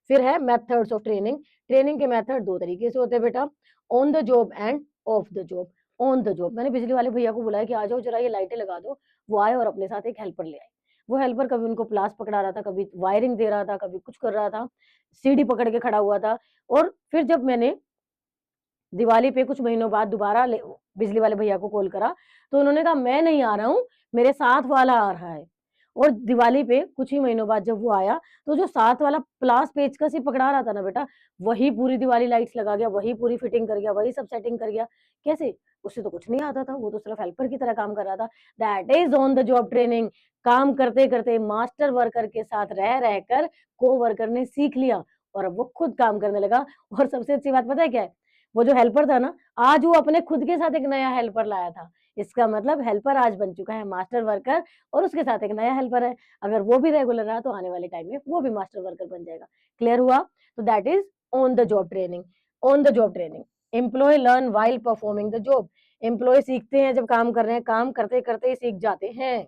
फिर है मेथड्स ऑफ ट्रेनिंग। ट्रेनिंग के मेथड दो तरीके से होते हैं बेटा, on the job end of the job. On the job, मैंने बिजली वाले भैया को बुलाया कि आ जाओ जरा ये लाइटें लगा दो, वो आए और अपने साथ एक हेल्पर ले आए। वो हेल्पर कभी उनको प्लास पकड़ा रहा था, कभी वायरिंग दे रहा था, कभी कुछ कर रहा था, सीढ़ी पकड़ के खड़ा हुआ था। और फिर जब मैंने दिवाली पे कुछ महीनों बाद दोबारा बिजली वाले भैया को कॉल करा तो उन्होंने कहा मैं नहीं आ रहा हूँ, मेरे साथ वाला आ रहा है। और दिवाली पे कुछ ही महीनों बाद जब वो आया तो जो साथ वाला प्लास पेचकस ही पकड़ा रहा था ना बेटा, वही पूरी दिवाली लाइट्स लगा गया, वही पूरी फिटिंग कर गया, वही सब सेटिंग कर गया। कैसे? उससे तो कुछ नहीं आता था, वो तो सिर्फ हेल्पर की तरह काम कर रहा था। That is on the job training. काम करते करते मास्टर वर्कर के साथ रह रहकर को वर्कर ने सीख लिया और अब वो खुद काम करने लगा। और सबसे अच्छी बात पता है क्या है? वो जो हेल्पर था ना, आज वो अपने खुद के साथ एक नया हेल्पर लाया था। इसका मतलब हेल्पर आज बन चुका है मास्टर वर्कर और उसके साथ एक नया हेल्पर है। अगर वो भी रेगुलर रहा तो आने वाले टाइम में वो भी मास्टर वर्कर बन जाएगा। क्लियर हुआ? तो that is on the job training. On the job training, employee learn while performing the job. Employee सीखते हैं जब काम कर रहे हैं, काम करते करते ही सीख जाते हैं।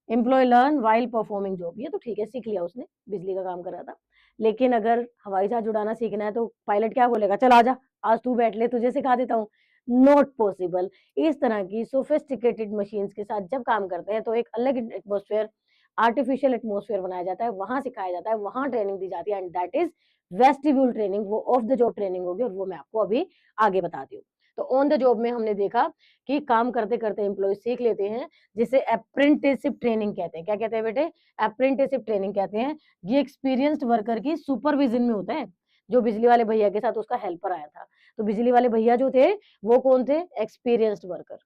Employee learn while performing job, ये तो ठीक है, सीख लिया उसने, बिजली का काम कर रहा था। लेकिन अगर हवाई जहाज उड़ाना सीखना है तो पायलट क्या बोलेगा? चल आजा, आज तू बैठ ले, तुझे सिखा देता हूँ। Not possible. इस तरह की सोफिस्टिकेटेड मशीन्स के साथ जब काम करते हैं तो एक अलग एटमोस्फेयर, आर्टिफिशियल एटमोस्फेयर बनाया जाता है, वहां सिखाया जाता है, वहां ट्रेनिंग दी जाती है, and that is vestibule training. वो ऑफ द जॉब ट्रेनिंग होगी और वो मैं आपको अभी आगे बताती हूँ। तो ऑन द जॉब में हमने देखा कि काम करते करते एम्प्लॉय सीख लेते हैं, जिसे अप्रेंटिसशिप ट्रेनिंग कहते हैं। क्या कहते हैं बेटे? अप्रेंटिसशिप ट्रेनिंग कहते हैं। ये एक्सपीरियंस्ड वर्कर की सुपरविजन में होता है। जो बिजली वाले भैया के साथ उसका हेल्पर आया था, तो बिजली वाले भैया जो थे वो कौन थे? Experienced worker.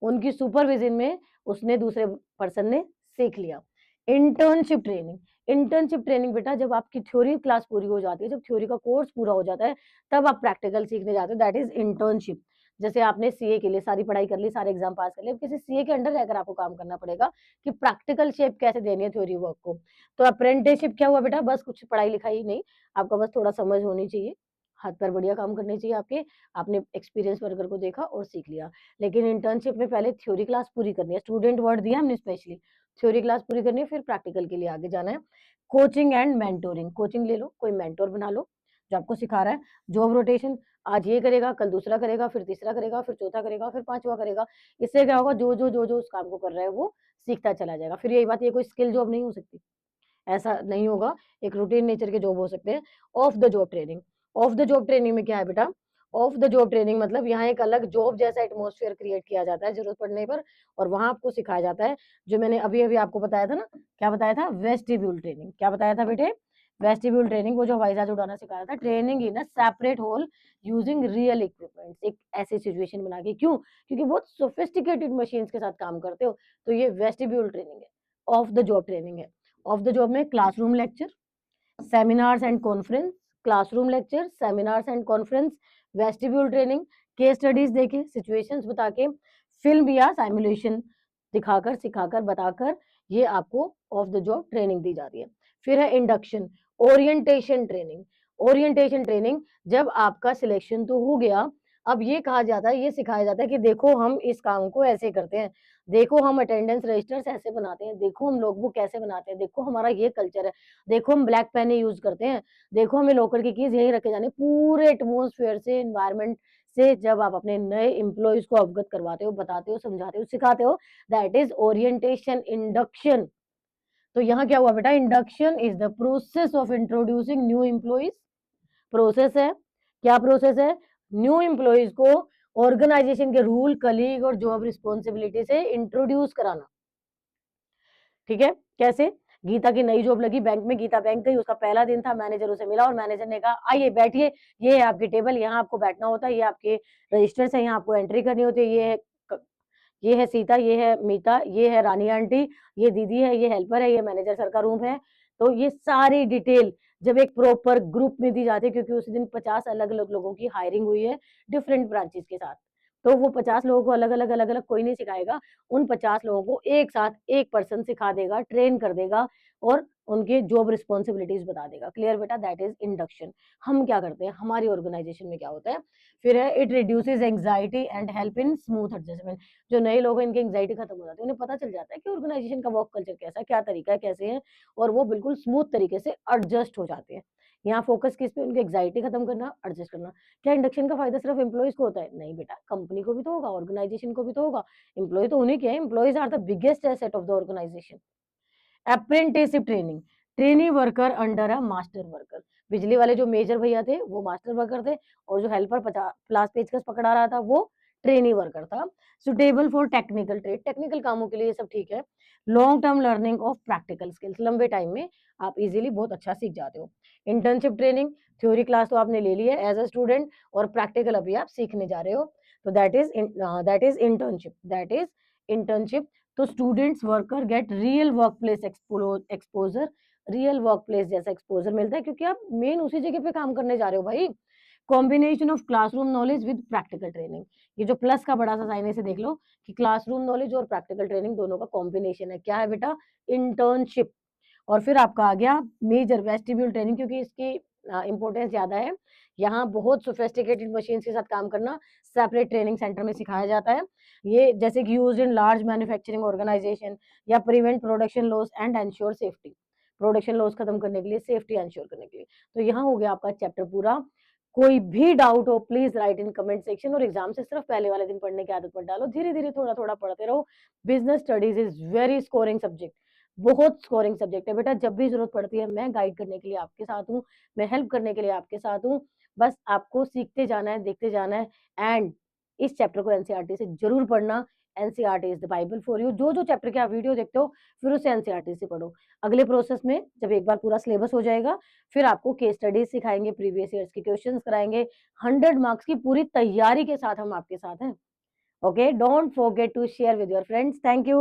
उनकी सुपरविजन में उसने दूसरे पर्सन ने सीख लिया। Internship training. इंटर्नशिप ट्रेनिंग बेटा जब आपकी थ्योरी क्लास पूरी हो जाती है, जब थ्योरी का कोर्स पूरा हो जाता है, तब आप प्रैक्टिकल सीखने जाते हो, दैट इज इंटर्नशिप। जैसे आपने सीए के लिए सारी पढ़ाई कर ली, सारे एग्जाम पास कर लिए, अब किसी सीए के अंडर रहकर आपको काम करना पड़ेगा कि प्रैक्टिकल शेप कैसे देनी है थ्योरी वर्क को। तो अप्रेंटिसशिप क्या हुआ बेटा? बस कुछ पढ़ाई लिखाई नहीं, आपका बस थोड़ा समझ होनी चाहिए, हाथ पैर बढ़िया काम करने चाहिए आपके, आपने एक्सपीरियंस वर्कर को देखा और सीख लिया। लेकिन इंटर्नशिप में पहले थ्योरी क्लास पूरी करनी है, स्टूडेंट वर्ड दिया हमने स्पेशली, थ्योरी क्लास पूरी करनी है, फिर प्रैक्टिकल के लिए आगे जाना है। कोचिंग एंड मेंटोरिंग, कोचिंग ले लो, कोई मेंटोर बना लो जो आपको सिखा रहा है। जॉब रोटेशन, आज ये करेगा, कल दूसरा करेगा, फिर तीसरा करेगा, फिर चौथा करेगा, फिर पांचवा करेगा। इससे क्या होगा? जो उस काम को कर रहा है वो सीखता चला जाएगा। फिर यही बात, ये कोई स्किल जॉब नहीं हो सकती, ऐसा नहीं होगा, एक रूटीन नेचर के जॉब हो सकते हैं। Of the job training. Of the job training में क्या है बेटा? ऑफ द जॉब ट्रेनिंग मतलब यहाँ एक अलग जॉब जैसा एटमोस्फेयर क्रिएट किया जाता है जरूरत पड़ने पर, और वहां आपको सिखाया जाता है जो मैंने अभी अभी आपको बताया था ना। क्या बताया था? Vestibule training. क्या बताया था बेटे? वेस्टिब्यूल ट्रेनिंग, वो जो हवाई जहाज उड़ाना सिखाया था। Training in a separate hall using real equipments, एक ऐसी सिचुएशन बना के। क्यों? क्योंकि बहुत सोफिस्टिकेटेड मशीन्स के साथ काम करते हो, तो ये वेस्टिब्यूल ट्रेनिंग है, ऑफ द जॉब ट्रेनिंग है। ऑफ द जॉब में classroom lecture, seminars and conference, classroom lecture, seminars and conference, vestibule training, case studies देके, सिचुएशंस बता के, फिल्म या साइमुलेशन दिखाकर, सिखाकर, बताकर, ये आपको ऑफ द जॉब ट्रेनिंग दी जाती है। फिर है induction, orientation training. Orientation training, जब आपका सिलेक्शन तो हो गया, अब ये कहा जाता है, ये सिखाया जाता है कि देखो हम इस काम को ऐसे करते हैं, देखो हम अटेंडेंस रजिस्टर्स ऐसे बनाते हैं, देखो हम लॉगबुक कैसे बनाते हैं, देखो हमारा ये कल्चर है, देखो हम ब्लैक पेन यूज करते हैं, देखो हमें लॉकर की कीज यहीं रखे जाने। पूरे एटमोसफेयर से, एनवायरमेंट से जब आप अपने नए एम्प्लॉइज को अवगत करवाते हो, बताते हो, समझाते हो, सिखाते हो, दैट इज ओरिएंटेशन इंडक्शन। तो यहाँ क्या हुआ बेटा, induction is the process of introducing new employees. Process है, क्या प्रोसेस है, न्यू एम्प्लॉइज को ऑर्गेनाइजेशन के रूल, कलीग और जॉब रिस्पॉन्सिबिलिटी से इंट्रोड्यूस कराना। ठीक है, कैसे? गीता की नई जॉब लगी बैंक में, गीता बैंक गई, उसका पहला दिन था, मैनेजर उसे मिला और मैनेजर ने कहा आइए बैठिए, ये है आपकी टेबल, यहाँ आपको बैठना होता है, ये आपके रजिस्टर्स है, यहाँ आपको एंट्री करनी होती है, ये है सीता, ये है मीता, ये है रानी आंटी, ये दीदी है, ये हेल्पर है, ये मैनेजर सर का रूम है। तो ये सारी डिटेल जब एक प्रॉपर ग्रुप में दी जाती है, क्योंकि उस दिन 50 अलग अलग लोगों की हायरिंग हुई है डिफरेंट ब्रांचेस के साथ, तो वो 50 लोगों को अलग अलग कोई नहीं सिखाएगा, उन 50 लोगों को एक साथ एक पर्सन सिखा देगा, ट्रेन कर देगा और उनके जॉब रिस्पॉन्सिबिलिटीज बता देगा। क्लियर बेटा, दैट इज इंडक्शन। हम क्या करते हैं, हमारी ऑर्गेनाइजेशन में क्या होता है, फिर है it reduces anxiety and help in smooth adjustment. जो नए लोग हैं, इनकी एंग्जाइटी खत्म हो जाती है, उन्हें पता चल जाता है कि ऑर्गेनाइजेशन का वर्क कल्चर कैसा है, क्या तरीका है, कैसे है, और वो बिल्कुल स्मूथ तरीके से एडजस्ट हो जाते हैं। यहाँ फोकस किस पे, उनकी एंग्जाइटी खत्म करना, एडजस्ट करना। क्या इंडक्शन का फायदा सिर्फ एम्प्लॉइज को होता है? नहीं बेटा, कंपनी को भी तो होगा, ऑर्गेनाइजेशन को भी तो होगा। एम्प्लॉय तो उन्हीं के हैं, employees are the biggest asset of the organisation. Apprenticeship training, trainee worker under a master worker. बिजली वाले जो मेजर भैया थे वो मास्टर वर्कर थे, और जो हेल्पर 50 प्लास पेचकस पकड़ा रहा था वो ट्रेनी वर्कर था। Suitable for technical trade, technical कामों के लिए सब ठीक है। Long term learning of practical skills, लंबे टाइम में आप इजीली बहुत अच्छा सीख जाते हो। इंटर्नशिप ट्रेनिंग, थ्योरी क्लास तो आपने ले ली है एज अ स्टूडेंट, और प्रैक्टिकल अभी आप सीखने जा रहे हो, तो that is internship, that is internship. तो students worker get real workplace exposure, real workplace जैसा एक्सपोजर मिलता है, क्योंकि आप मेन उसी जगह पे काम करने जा रहे हो भाई। Combination of classroom knowledge with practical training, ये जो प्लस का बड़ा सा साइन है, इसे देख लो कि क्लासरूम नॉलेज और प्रैक्टिकल ट्रेनिंग दोनों का कॉम्बिनेशन है। क्या है बेटा? इंटर्नशिप। और फिर आपका आ गया मेजर वेस्टिब्यूल ट्रेनिंग, क्योंकि इसकी इंपॉर्टेंस ज्यादा है। यहाँ बहुत सोफेस्टिकेटेड मशीन के साथ काम करना सेपरेट ट्रेनिंग सेंटर में सिखाया जाता है। ये जैसे कि use in large manufacturing organisation, या prevent production loss and ensure safety, production loss खत्म करने के लिए, सेफ्टी एंश्योर करने के लिए। तो यहाँ हो गया आपका चैप्टर पूरा। कोई भी डाउट हो please right in comment section, और एग्जाम से सिर्फ पहले वाले दिन पढ़ने की आदत मत डालो, धीरे धीरे थोड़ा थोड़ा पढ़ते रहो। Business studies is very scoring subject, बहुत स्कोरिंग सब्जेक्ट है बेटा। जब भी जरूरत पड़ती है मैं गाइड करने के लिए आपके साथ हूँ, मैं हेल्प करने के लिए आपके साथ हूँ। बस आपको सीखते जाना है, देखते जाना है। एंड इस चैप्टर को एनसीईआरटी से जरूर पढ़ना। NCERT is the Bible for you. जो जो चैप्टर के आप वीडियो देखते हो फिर उसे एनसीईआरटी से पढ़ो। अगले प्रोसेस में जब एक बार पूरा सिलेबस हो जाएगा, फिर आपको केस स्टडीज सिखाएंगे, प्रीवियस ईयर्स के क्वेश्चंस कराएंगे, 100 मार्क्स की पूरी तैयारी के साथ हम आपके साथ हैं। Okay, don't forget to share with your friends. Thank you.